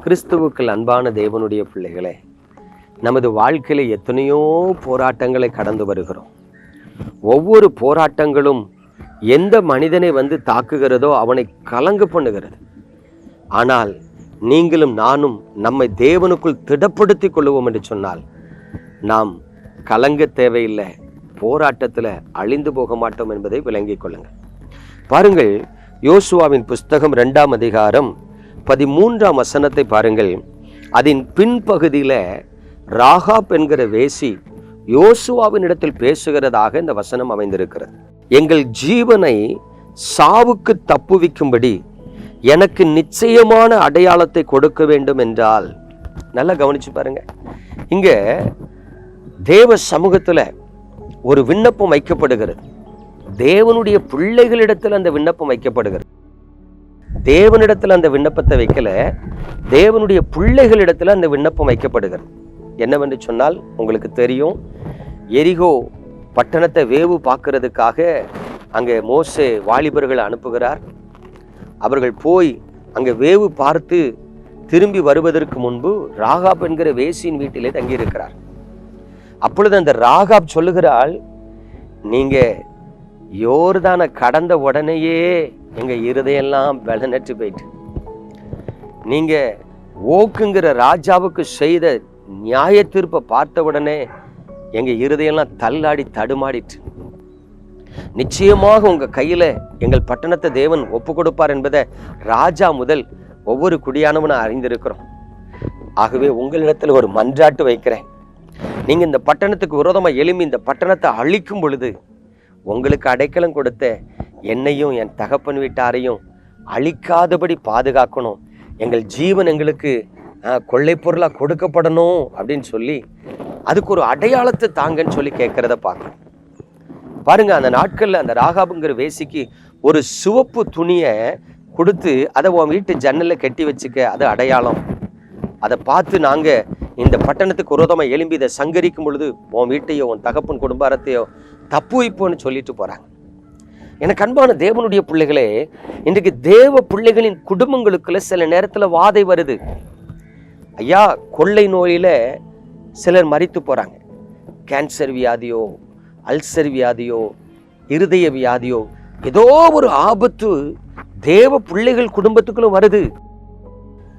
கிறிஸ்துவுக்குள் அன்பான தேவனுடைய பிள்ளைகளே, நமது வாழ்க்கையில எத்தனையோ போராட்டங்களை கடந்து வருகிறோம். ஒவ்வொரு போராட்டங்களும் எந்த மனிதனை தாக்குகிறதோ அவனை கலங்க பண்ணுகிறது. ஆனால் நீங்களும் நானும் நம்மை தேவனுக்குள் திடப்படுத்திக் கொள்வோம் என்று சொன்னால் நாம் கலங்க தேவையில்லை, போராட்டத்தில் அழிந்து போக மாட்டோம் என்பதை விளங்கிக் கொள்ளுங்கள். பாருங்கள், யோசுவாவின் புஸ்தகம் 2ஆம் அதிகாரம் 13ஆம் வசனத்தை பாருங்கள். அதன் பின்பகுதியில ராகாப் என்கிற வேசி யோசுவாவின் இடத்தில் பேசுகிறதாக இந்த வசனம் அமைந்திருக்கிறது. எங்கள் ஜீவனை சாவுக்கு தப்புவிக்கும்படி எனக்கு நிச்சயமான அடையாளத்தை கொடுக்க வேண்டும் என்றால், நல்லா கவனிச்சு பாருங்க. இங்க தேவ சமூகத்துல ஒரு விண்ணப்பம் வைக்கப்படுகிறது. தேவனுடைய பிள்ளைகளிடத்தில் அந்த விண்ணப்பம் வைக்கப்படுகிறது. தேவனிடத்தில் அந்த விண்ணப்பத்தை வைக்கல, தேவனுடைய பிள்ளைகளிடத்தில் அந்த விண்ணப்பம் வைக்கப்படுகிறது. என்னவென்று சொன்னால், உங்களுக்கு தெரியும், எரிகோ பட்டணத்தை வேவு பார்க்கறதுக்காக அங்கே மோசே வாலிபர்களை அனுப்புகிறார். அவர்கள் போய் அங்கே வேவு பார்த்து திரும்பி வருவதற்கு முன்பு ராகாப் என்கிற வேசியின் வீட்டிலே தங்கியிருக்கிறார். அப்பொழுது அந்த ராகாப் சொல்லுகிறாள், நீங்க யோர்தானை கடந்த உடனேயே எங்க இருதயெல்லாம் பலனற்று போயிட்டு, நீங்க ஓக்குங்கிற ராஜாவுக்கு செய்த நியாய தீர்ப்பை பார்த்த உடனே எங்க இருதயெல்லாம் தள்ளாடி தடுமாடிட்டு, நிச்சயமாக உங்க கையில எங்கள் பட்டணத்தை தேவன் ஒப்பு கொடுப்பார் என்பதை ராஜா முதல் ஒவ்வொரு குடியானவனும் அறிந்திருக்கிறோம். ஆகவே உங்களிடத்துல ஒரு மன்றாட்டு வைக்கிறேன். நீங்க இந்த பட்டணத்துக்கு விரோதமா எழும்பி இந்த பட்டணத்தை அழிக்கும் பொழுது உங்களுக்கு அடைக்கலம் கொடுத்த என்னையும் என் தகப்பன் வீட்டாரையும் அழிக்காதபடி பாதுகாக்கணும். எங்கள் ஜீவன் எங்களுக்கு கொள்ளை பொருளா கொடுக்கப்படணும் அப்படின்னு சொல்லி அதுக்கு ஒரு அடையாளத்தை தாங்கன்னு சொல்லி கேட்கறத பார்க்கணும். பாருங்க, அந்த நாட்கள்ல அந்த ராகாபுங்கிற வேசிக்கு ஒரு சிவப்பு துணியை கொடுத்து அதை உன் வீட்டு ஜன்னல்ல கட்டி வச்சுக்க, அது அடையாளம். அதை பார்த்து நாங்க இந்த பட்டணத்துக்கு விரோதமா எழும்பி இதை சங்கரிக்கும் பொழுது உன் வீட்டையோ உன் தகப்பன் குடும்பத்தையோ தப்பு வைப்போன்னு சொல்லிட்டு போறாங்க. எனக்கு அன்பான தேவனுடைய பிள்ளைகளே, இன்றைக்கு தேவ பிள்ளைகளின் குடும்பங்களுக்குள்ள சில நேரத்துல வாதை வருது. ஐயா, கொள்ளை நோயில சிலர் மரித்து போறாங்க. கேன்சர் வியாதியோ, அல்சர் வியாதியோ, இருதய வியாதியோ, ஏதோ ஒரு ஆபத்து தேவ பிள்ளைகள் குடும்பத்துக்குள்ள வருது.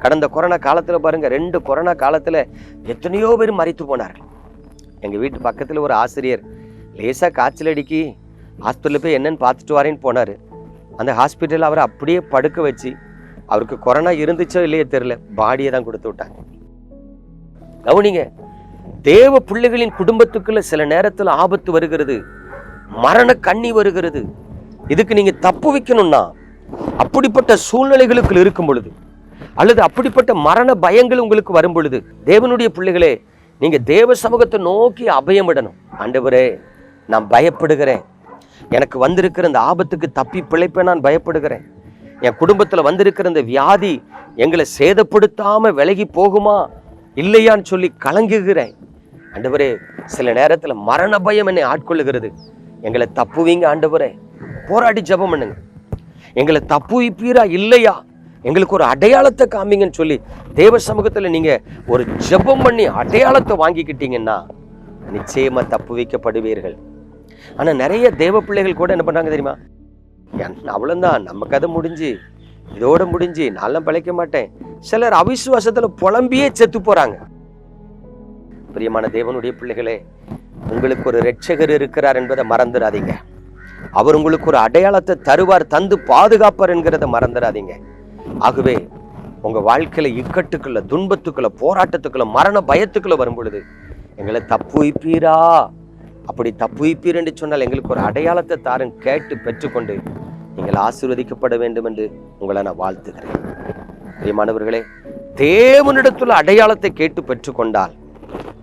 கடந்த கொரோனா காலத்துல பாருங்க, 2 கொரோனா காலத்துல எத்தனையோ பேர் மரித்து போனார்கள். எங்க வீட்டு பக்கத்துல ஒரு ஆசிரியர் லேசா காய்ச்சல் அடிக்கி ஹாஸ்பிட்டலில் போய் என்னன்னு பார்த்துட்டு வரேன்னு போனாரு. அந்த ஹாஸ்பிட்டல் அவரை அப்படியே படுக்க வச்சு, அவருக்கு கொரோனா இருந்துச்சோ இல்லையோ தெரியல, பாடியை தான் கொடுத்து விட்டாங்க. கவனிங்க, தேவ பிள்ளைகளின் குடும்பத்துக்குள்ள சில நேரத்தில் ஆபத்து வருகிறது, மரண கண்ணி வருகிறது. இதுக்கு நீங்க தப்பு வைக்கணும்னா, அப்படிப்பட்ட சூழ்நிலைகளுக்கு இருக்கும் பொழுது அல்லது அப்படிப்பட்ட மரண பயங்கள் உங்களுக்கு வரும் பொழுது, தேவனுடைய பிள்ளைகளே, நீங்க தேவ சமூகத்தை நோக்கி அபயமிடணும். ஆண்டவரே, நான் பயப்படுகிறேன், எனக்கு வந்திருக்கிற இந்த ஆபத்துக்கு தப்பி பிழைப்ப நான் பயப்படுகிறேன். என் குடும்பத்துல வந்திருக்கிற இந்த வியாதி எங்களை சேதப்படுத்தாம விலகி போகுமா இல்லையான்னு சொல்லி கலங்குகிறேன். ஆண்டவரே, சில நேரத்துல மரண பயம் என்னை ஆட்கொள்ளுகிறது, எங்களை தப்புவீங்க ஆண்டவரே. போராடி ஜெபம் பண்ணுங்க. எங்களை தப்புவிப்பீரா இல்லையா, எங்களுக்கு ஒரு அடையாளத்தை காமிங்கன்னு சொல்லி தேவ சமூகத்துல நீங்க ஒரு ஜெபம் பண்ணி அடையாளத்தை வாங்கிக்கிட்டீங்கன்னா நிச்சயமா தப்பு வைக்கப்படுவீர்கள். ஆனா நிறைய தேவ பிள்ளைகள் கூட என்ன பண்றாங்க தெரியுமா, அவ்வளவுதான், நம்ம கதை முடிஞ்சு, இதோட முடிஞ்சு, நான்லாம் பிழைக்க மாட்டேன். சிலர் அவிசுவாசத்துல புலம்பியே செத்து போறாங்க. பிரியமான தேவனுடைய பிள்ளைகளே, உங்களுக்கு ஒரு இரட்சகர் இருக்கிறார் என்பதை மறந்துடாதீங்க. அவர் உங்களுக்கு ஒரு அடையாளத்தை தருவார், தந்து பாதுகாப்பார் என்கிறத மறந்துடாதீங்க. ஆகவே உங்க வாழ்க்கையில இக்கட்டுக்குள்ள, துன்பத்துக்குள்ள, போராட்டத்துக்குள்ள, மரண பயத்துக்குள்ள வரும் பொழுது எங்களை தப்பு வைப்பீரா, அப்படி தப்பு வைப்பீர் என்று சொன்னால் எங்களுக்கு ஒரு அடையாளத்தை தாரன் கேட்டு பெற்றுக்கொண்டு நீங்கள் ஆசீர்வதிக்கப்பட வேண்டும் என்று உங்களை நான் வாழ்த்துகிறேன். பிரியமானவர்களே, தேவனிடத்துல அடையாளத்தை கேட்டு பெற்றுக்கொண்டால்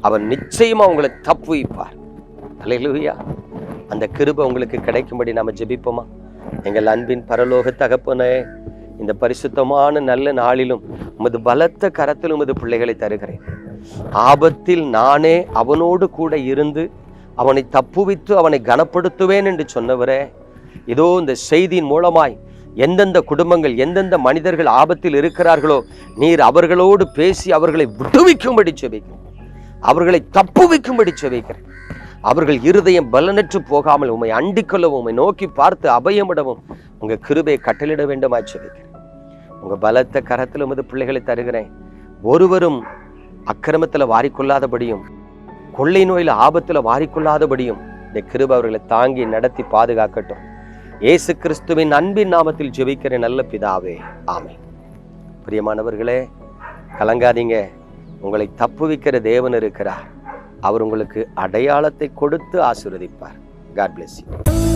அவர் நிச்சயமா உங்களை தப்பு வைப்பார். அல்லேலூயா. அந்த கிருபை உங்களுக்கு கிடைக்கும்படி நாம ஜெபிப்போமா? எங்கள் அன்பின் பரலோக தகப்பனே, இந்த பரிசுத்தமான நல்ல நாளிலும் உமது பலத்த கரத்தில் உமது பிள்ளைகளை தருகிறேன். ஆபத்தில் நானே அவனோடு கூட இருந்து அவனை தப்புவித்து அவனை கனப்படுத்துவேன் என்று சொன்னவரே, இதோ இந்த செய்தியின் மூலமாய் எந்தெந்த குடும்பங்கள், எந்தெந்த மனிதர்கள் ஆபத்தில் இருக்கிறார்களோ நீர் அவர்களோடு பேசி அவர்களை விடுவிக்கும்படி செபிக்கிறேன். அவர்களை தப்புவிக்கும்படி செபிக்கிறேன். அவர்கள் இருதயம் பலனற்று போகாமல் உம்மை அண்டிக்கொள்ளவும், உம்மை நோக்கி பார்த்து அபயமிடவும் உங்க கிருபையை கட்டளிட வேண்டுமா செபிக்கிறேன். உங்க பலத்த கரத்தில் உமது பிள்ளைகளை தருகிறேன். ஒருவரும் அக்கிரமத்துல வாரிக்கொள்ளாதபடியும், கொள்ளை நோயில ஆபத்துல வாரிக்கொள்ளாதபடியும் இந்த கிருபை அவர்களை தாங்கி நடத்தி பாதுகாக்கட்டும். இயேசு கிறிஸ்துவின் அன்பின் நாமத்தில் ஜெபிக்கிற நல்ல பிதாவே, ஆமென். பிரியமானவர்களே, கலங்காதீங்க. உங்களை தப்புவிக்கிற தேவன் இருக்கிறார். அவர் உங்களுக்கு அடையாளத்தை கொடுத்து ஆசீர்வதிப்பார். God bless you.